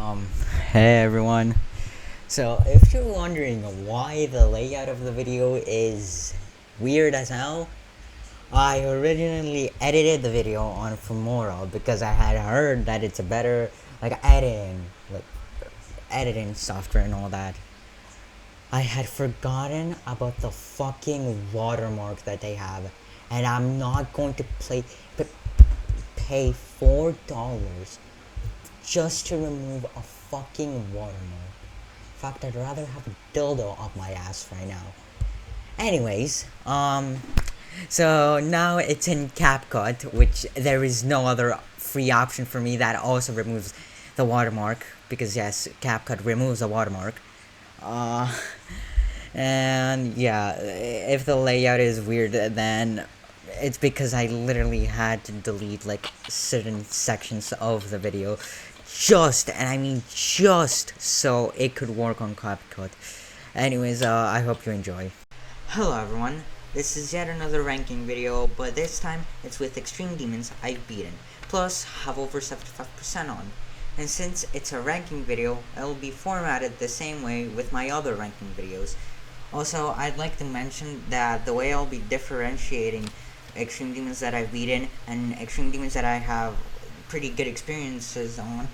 Hey everyone. So if you're wondering why the layout of the video is weird as hell, I originally edited the video on Filmora because I had heard that it's a better like editing software and all that. I had forgotten about the fucking watermark that they have, and I'm not going to pay $4 just to remove a fucking watermark. In fact, I'd rather have a dildo up my ass right now. Anyways, so now it's in CapCut, which there is no other free option for me that also removes the watermark, because yes, CapCut removes the watermark. And yeah, if the layout is weird, then it's because I literally had to delete like certain sections of the video and I mean just so it could work on CapCut. Anyways, I hope you enjoy. Hello everyone, this is yet another ranking video, but this time it's with extreme demons I've beaten, plus have over 75% on. And since it's a ranking video, it'll be formatted the same way with my other ranking videos. Also, I'd like to mention that the way I'll be differentiating extreme demons that I've beaten and extreme demons that I have pretty good experiences on,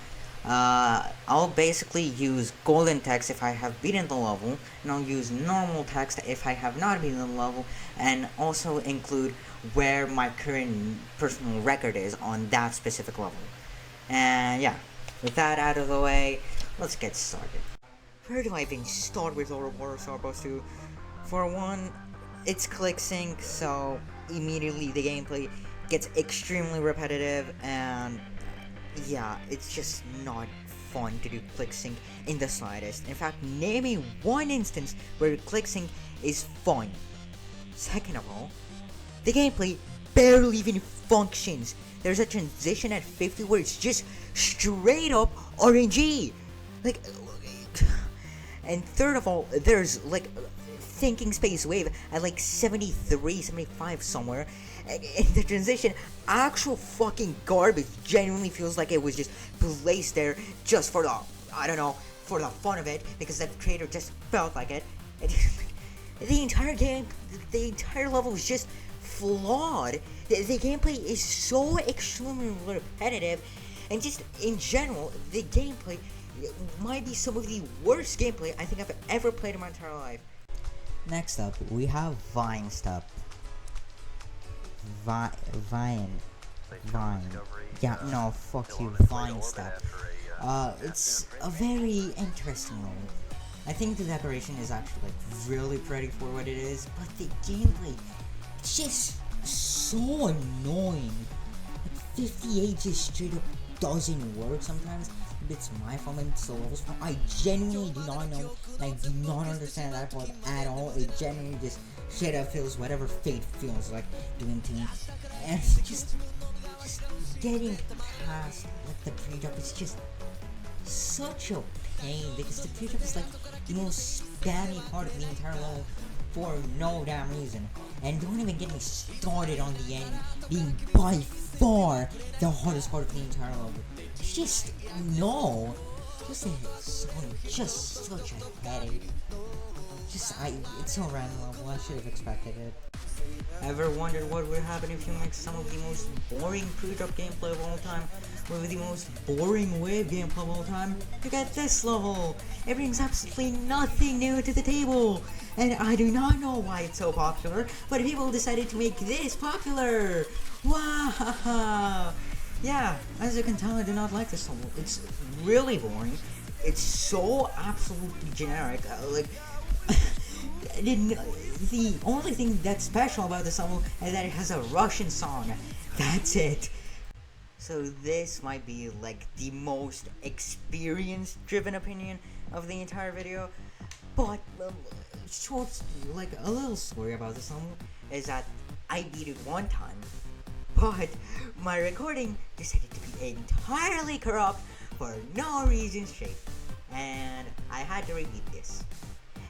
I'll basically use golden text if I have beaten the level, and I'll use normal text if I have not beaten the level, and also include where my current personal record is on that specific level. And yeah, with that out of the way, let's get started. Where do I even start with Ouroboros Starbucks 2? For one, it's click sync, so immediately the gameplay gets extremely repetitive, and yeah, it's just not fun to do click sync in the slightest. In fact, name me one instance where click sync is fun. Second of all, the gameplay barely even functions. There's a transition at 50 where it's just straight up RNG. And third of all, there's like thinking space wave at like 73, 75 somewhere. And the transition, actual fucking garbage. Genuinely feels like it was just placed there just for the, I don't know, for the fun of it, because that creator just felt like it. The entire game, the entire level is just flawed. The gameplay is so extremely repetitive, and just in general, the gameplay might be some of the worst gameplay I think I've ever played in my entire life. Next up, we have Vine Step. Vine. Yeah, no, fuck you, Vine Step. It's a very interesting role. I think the decoration is actually like really pretty for what it is, but the gameplay, it's just so annoying. Like 58 just straight up doesn't work sometimes. It's my fault and it's the level's fault. I genuinely do not know, and I do not understand that part at all. It genuinely just straight up feels whatever fate feels like doing to me. And it's just getting past like the pre-drop is just such a pain, because the pre-drop is like the most spammy part of the entire level for no damn reason. And don't even get me started on the end being by far the hardest part of the entire level. It's just, no. Just such a headache. It's so random level, I should have expected it. Ever wondered what would happen if you mix some of the most boring pre-drop gameplay of all time with the most boring wave gameplay of all time? You get this level! It brings absolutely nothing new to the table! And I do not know why it's so popular, but people decided to make this popular! Wow! Yeah, as you can tell, I do not like this level. It's really boring. It's so absolutely generic. The only thing that's special about this level is that it has a Russian song. That's it. So this might be like the most experience-driven opinion of the entire video, but like a little story about this level is that I beat it one time, but my recording decided to be entirely corrupt for no reason straight, and I had to repeat this.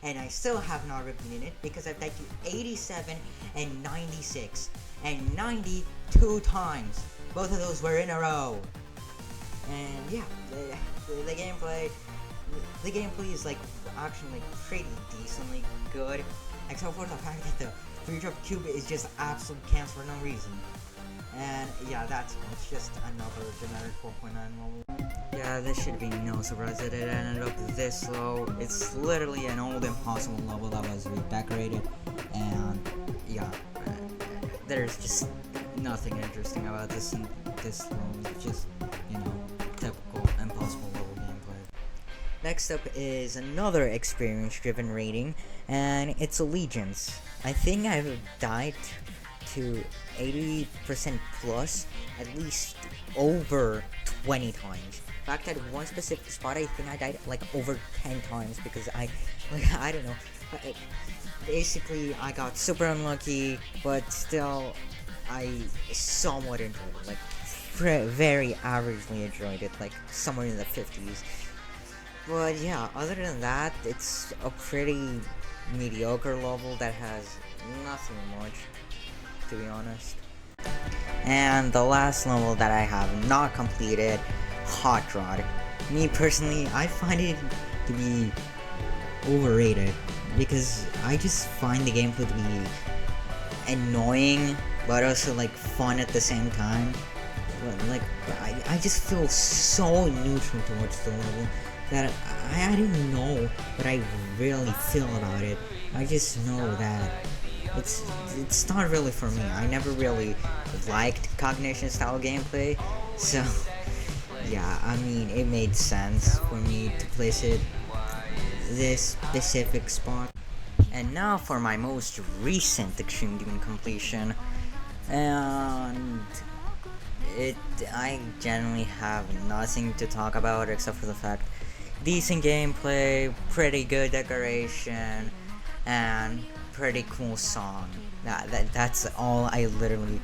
And I still have not repeated it because I've died to 87 and 96 and 92 times. Both of those were in a row. And yeah, the gameplay, the gameplay is like actually like pretty decently good, except for the fact that the 3-drop cube is just absolute camps for no reason. And yeah, that's all. It's just another generic 4.9 level. Yeah, this should be no surprise that it ended up this low. It's literally an old impossible level that was redecorated, and yeah, there's just nothing interesting about this level. It's just, you know, typical impossible level gameplay. Next up is another experience-driven rating, and it's Allegiance. I think I've died to 80% plus at least over 20 times. In fact, at one specific spot, I think I died like over 10 times because I don't know. Basically, I got super unlucky, but still, I somewhat enjoyed it. Like, very averagely enjoyed it, like somewhere in the 50s. But yeah, other than that, it's a pretty mediocre level that has nothing much, to be honest. And the last level that I have not completed, Hot Rod. Me personally, I find it to be overrated because I just find the gameplay to be annoying but also like fun at the same time. But like I just feel so neutral towards the level that I don't know what I really feel about it. I just know that it's not really for me. I never really liked cognition style gameplay, so yeah, I mean, it made sense for me to place it this specific spot. And now for my most recent Extreme Demon completion, and I generally have nothing to talk about except for the fact decent gameplay, pretty good decoration, and pretty cool song. That's all I literally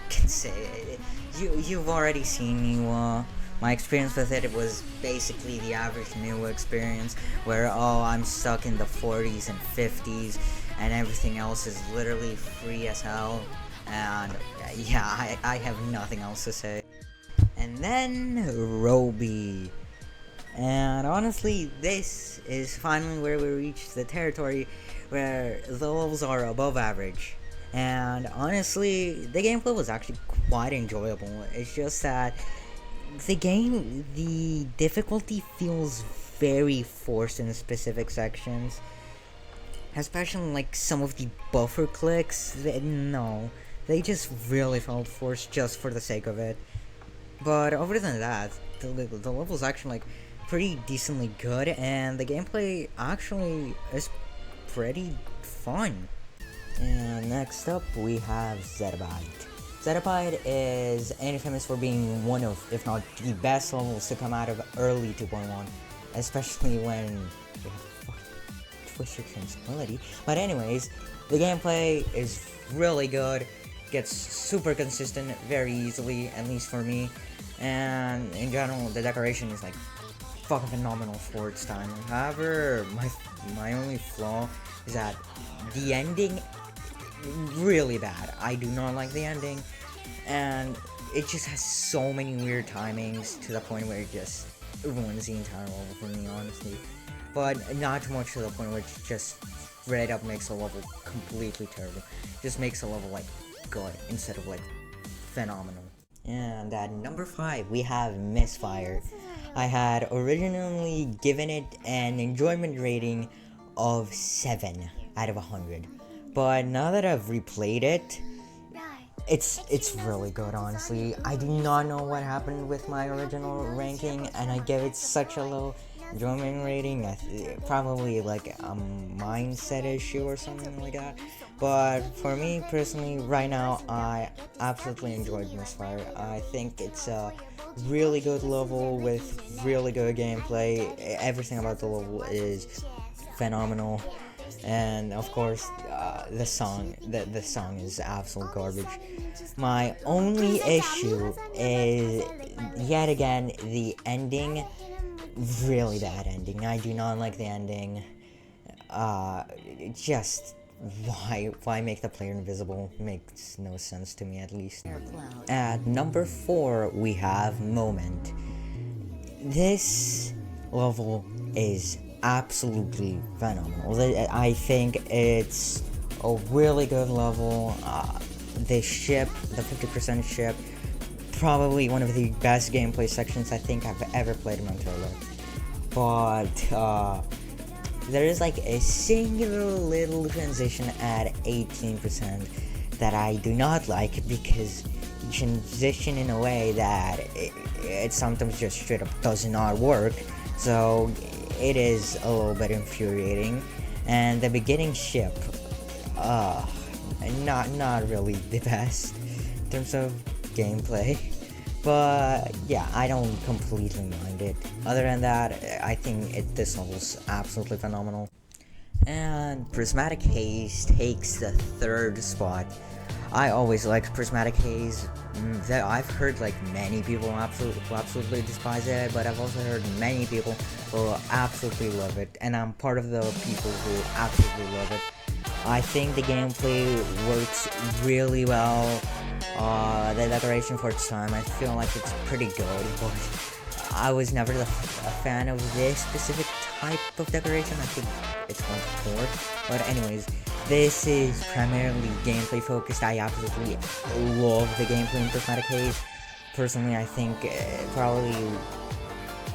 can say. You've already seen me. My experience with it was basically the average new experience, where I'm stuck in the 40s and 50s, and everything else is literally free as hell. And yeah, I have nothing else to say. And then Roby. And honestly, this is finally where we reach the territory where the levels are above average. And honestly, the gameplay was actually quite enjoyable. It's just that the difficulty feels very forced in specific sections. Especially like some of the buffer clicks, they just really felt forced just for the sake of it. But other than that, the level's actually like pretty decently good, and the gameplay actually is pretty fun. And next up we have Zettabyte. Zettabyte is infamous for being one of, if not the best levels to come out of early 2.1, especially when you have twisted transability. But anyways, the gameplay is really good, gets super consistent very easily, at least for me, and in general the decoration is like fucking phenomenal for its time. However, my only flaw is that the ending really bad. I do not like the ending, and it just has so many weird timings to the point where it just ruins the entire level for me, honestly. But not too much to the point where it just straight up makes a level completely terrible. Just makes a level like good instead of like phenomenal. And at number 5 we have Misfire. I had originally given it an enjoyment rating of 7 out of 100. But now that I've replayed it, it's really good, honestly. I do not know what happened with my original ranking, and I gave it such a low enjoyment rating. Probably like a mindset issue or something like that. But for me personally, right now, I absolutely enjoyed Misfire. I think it's a really good level with really good gameplay. Everything about the level is phenomenal. And of course, the song is absolute garbage. My only issue is yet again the ending. Really bad ending. I do not like the ending. Just why make the player invisible? Makes no sense to me, at least. At number 4 we have Moment. this level is absolutely phenomenal. I think it's a really good level. The ship, the 50% ship, probably one of the best gameplay sections I think I've ever played in my entire life. But there is like a singular little transition at 18% that I do not like, because you transition in a way that it sometimes just straight up does not work. So it is a little bit infuriating. And the beginning ship, not really the best in terms of gameplay. But yeah, I don't completely mind it. Other than that, I think this level's absolutely phenomenal. And Prismatic Haze takes the 3rd spot. I always liked Prismatic Haze. I've heard like many people absolutely despise it, but I've also heard many people who absolutely love it, and I'm part of the people who absolutely love it. I think the gameplay works really well. The decoration for its time, I feel like it's pretty good, but I was never a fan of this specific type of decoration. I think it's one for. But anyways, this is primarily gameplay focused. I absolutely love the gameplay in Prismatic Haze. Personally, I think probably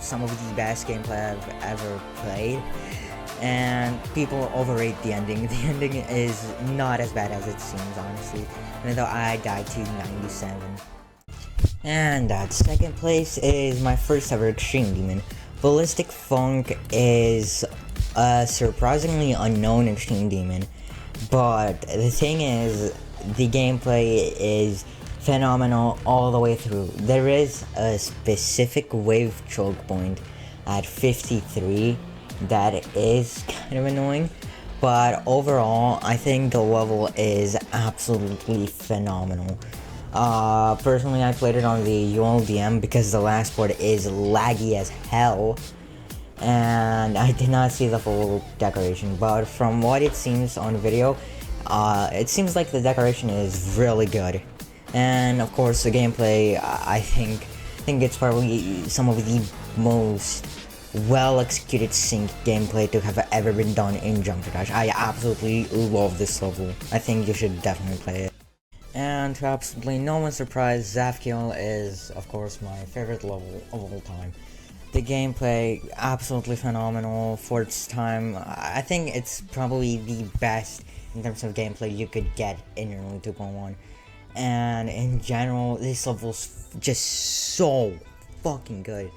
some of the best gameplay I've ever played. And people overrate the ending. The ending is not as bad as it seems, honestly, even though I died to 97. And at 2nd place is my first ever Extreme Demon. Ballistic Funk is a surprisingly unknown Extreme Demon, but the thing is, the gameplay is phenomenal all the way through. There is a specific wave choke point at 53 that is kind of annoying, but overall I think the level is absolutely phenomenal. Personally, I played it on the ULDM because the last part is laggy as hell, and I did not see the full decoration, but from what it seems on video, it seems like the decoration is really good. And of course the gameplay, I think it's probably some of the most well executed sync gameplay to have ever been done in Jump Dash. I absolutely love this level. I think you should definitely play it. And to absolutely no one's surprise, Zafkiel is of course my favorite level of all time. The gameplay, absolutely phenomenal for its time. I think it's probably the best in terms of gameplay you could get in Unreal 2.1. And in general, this level's just so fucking good.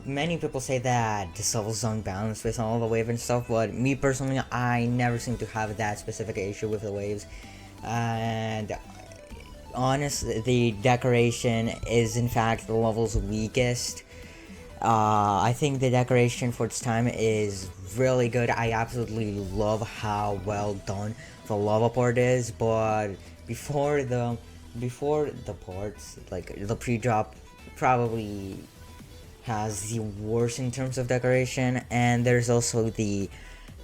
Many people say that this level's unbalanced with all the wave and stuff, but me personally, I never seem to have that specific issue with the waves. And honestly, the decoration is in fact the level's weakest. I think the decoration for its time is really good. I absolutely love how well done the lava port is, but before the parts, like the pre-drop, probably has the worst in terms of decoration. And there's also the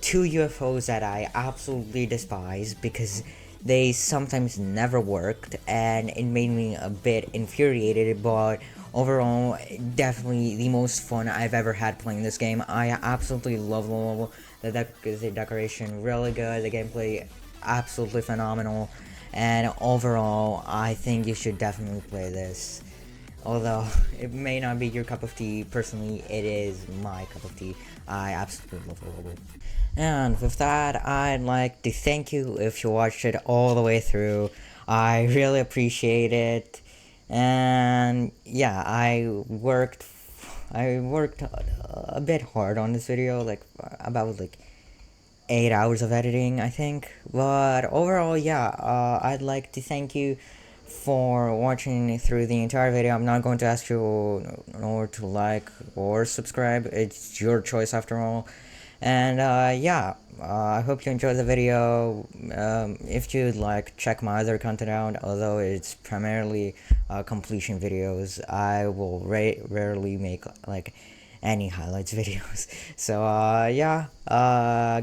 2 UFOs that I absolutely despise because they sometimes never worked, and it made me a bit infuriated. But overall, definitely the most fun I've ever had playing this game. I absolutely love the level. The decoration really good, the gameplay absolutely phenomenal, and overall I think you should definitely play this. Although it may not be your cup of tea, personally it is my cup of tea. I absolutely love the level. And with that, I'd like to thank you if you watched it all the way through. I really appreciate it. And yeah, I worked a bit hard on this video, like about 8 hours of editing, I think. But overall, yeah, I'd like to thank you for watching through the entire video. I'm not going to ask you to like or subscribe. It's your choice after all. And yeah, I hope you enjoyed the video. If you'd like, check my other content out, although it's primarily completion videos. I will rarely make any highlights videos. So yeah,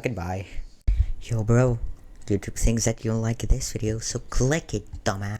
goodbye. Yo bro, YouTube thinks that you'll like this video, so click it, dumbass.